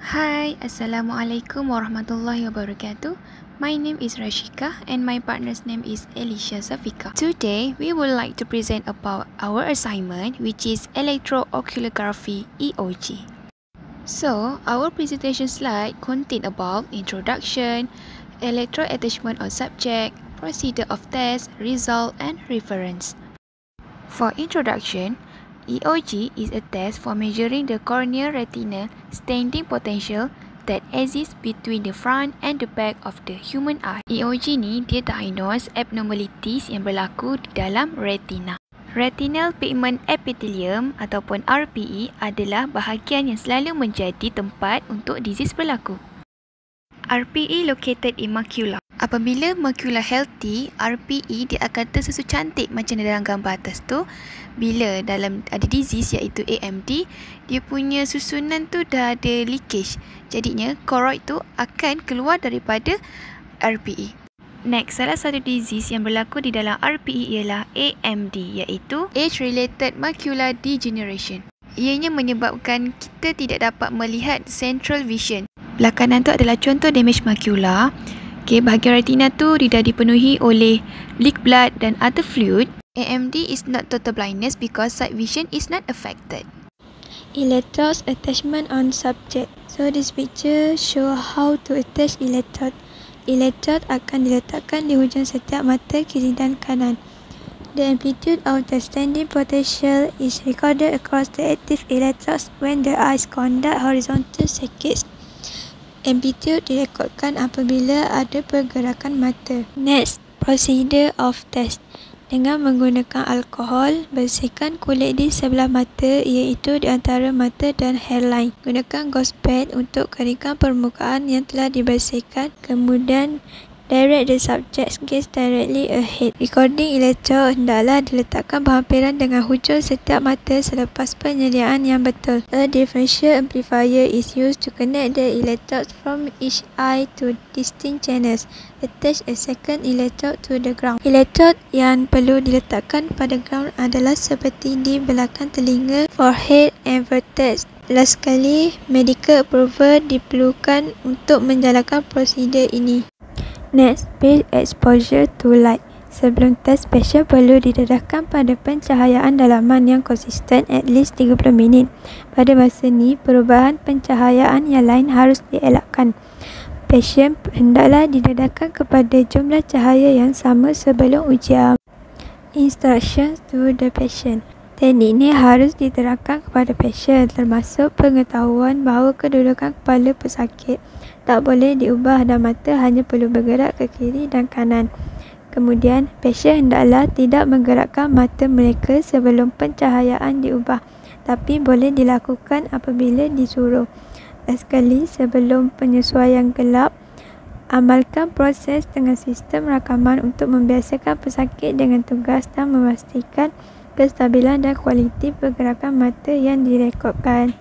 Hi, Assalamualaikum warahmatullahi wabarakatuh. My name is Rashika and my partner's name is Elisha Safika. Today, we would like to present about our assignment, which is Electrooculography EOG. So, our presentation slide contain about introduction, electrode attachment on subject, procedure of test, result, and reference. For introduction, EOG is a test for measuring the corneal retinal staining potential that exists between the front and the back of the human eye. EOG ni dia diagnose abnormalities yang berlaku di dalam retina. Retinal pigment epithelium ataupun RPE adalah bahagian yang selalu menjadi tempat untuk disease berlaku. RPE located in macula. Apabila macula healthy, RPE dia akan tersusun cantik macam dalam gambar atas tu. Bila dalam ada disease iaitu AMD, dia punya susunan tu dah ada leakage. Jadinya choroid tu akan keluar daripada RPE. Next, salah satu disease yang berlaku di dalam RPE ialah AMD iaitu Age-related macular degeneration. Ianya menyebabkan kita tidak dapat melihat central vision. Belah kanan tu adalah contoh damage macula. Bahagian retina tu tidak dipenuhi oleh bleed blood dan other fluid. AMD is not total blindness because sight vision is not affected. Electrodes attachment on subject. So this picture show how to attach electrode. Electrode akan diletakkan di hujung setiap mata kiri dan kanan. The amplitude of the staining potential is recorded across the active electrodes when the eyes conduct horizontal circuits. Amplitude direkodkan apabila ada pergerakan mata. Next, procedure of test. Dengan menggunakan alkohol, bersihkan kulit di sebelah mata iaitu di antara mata dan hairline. Gunakan gauze pad untuk keringkan permukaan yang telah dibersihkan. Kemudian, direct the subject's gaze directly ahead. Recording electrode hendaklah diletakkan berhampiran dengan hujung setiap mata selepas penyediaan yang betul. A differential amplifier is used to connect the electrodes from each eye to distinct channels. Attach a second electrode to the ground. Electrode yang perlu diletakkan pada ground adalah seperti di belakang telinga, forehead and vertex. Last sekali, medical approval diperlukan untuk menjalankan prosedur ini. Next, page exposure to light. Sebelum test, patient perlu didedahkan pada pencahayaan dalaman yang konsisten at least 30 minit. Pada masa ni, perubahan pencahayaan yang lain harus dielakkan. Patient hendaklah didedahkan kepada jumlah cahaya yang sama sebelum ujian. Instructions to the patient. Teknik ini harus diterangkan kepada pasien termasuk pengetahuan bahawa kedudukan kepala pesakit tak boleh diubah dan mata hanya perlu bergerak ke kiri dan kanan. Kemudian, pasien hendaklah tidak menggerakkan mata mereka sebelum pencahayaan diubah, tapi boleh dilakukan apabila disuruh. Last sekali, sebelum penyesuaian gelap, amalkan proses dengan sistem rakaman untuk membiasakan pesakit dengan tugas dan memastikan kestabilan dan kualiti pergerakan mata yang direkodkan.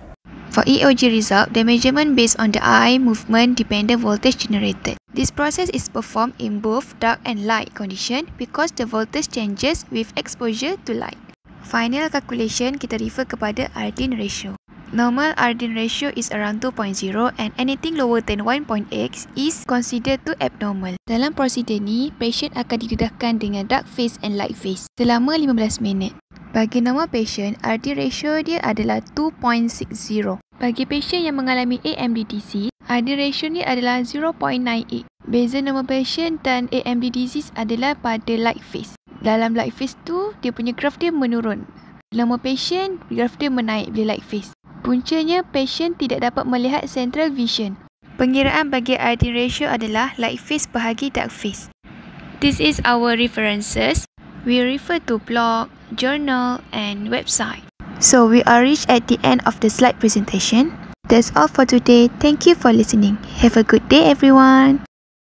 For EOG result, the measurement based on the eye movement dependent voltage generated. This process is performed in both dark and light condition because the voltage changes with exposure to light. Final calculation kita refer kepada Ardeen ratio. Normal Ardeen ratio is around 2.0 and anything lower than 1.x is considered to abnormal. Dalam prosedur ni, patient akan didedahkan dengan dark phase and light phase selama 15 minit. Bagi normal patient, Ardeen ratio dia adalah 2.60. Bagi patient yang mengalami AMD disease, Ardeen ratio ni adalah 0.98. Beza normal patient dan AMD disease adalah pada light phase. Dalam light phase tu, dia punya graf dia menurun. Normal patient, graf dia menaik bila light phase. Puncanya, patient tidak dapat melihat central vision. Pengiraan bagi Ardeen ratio adalah light phase bahagi dark phase. This is our references. We refer to blog, journal and website. So we are reached at the end of the slide presentation. That's all for today. Thank you for listening. Have a good day everyone.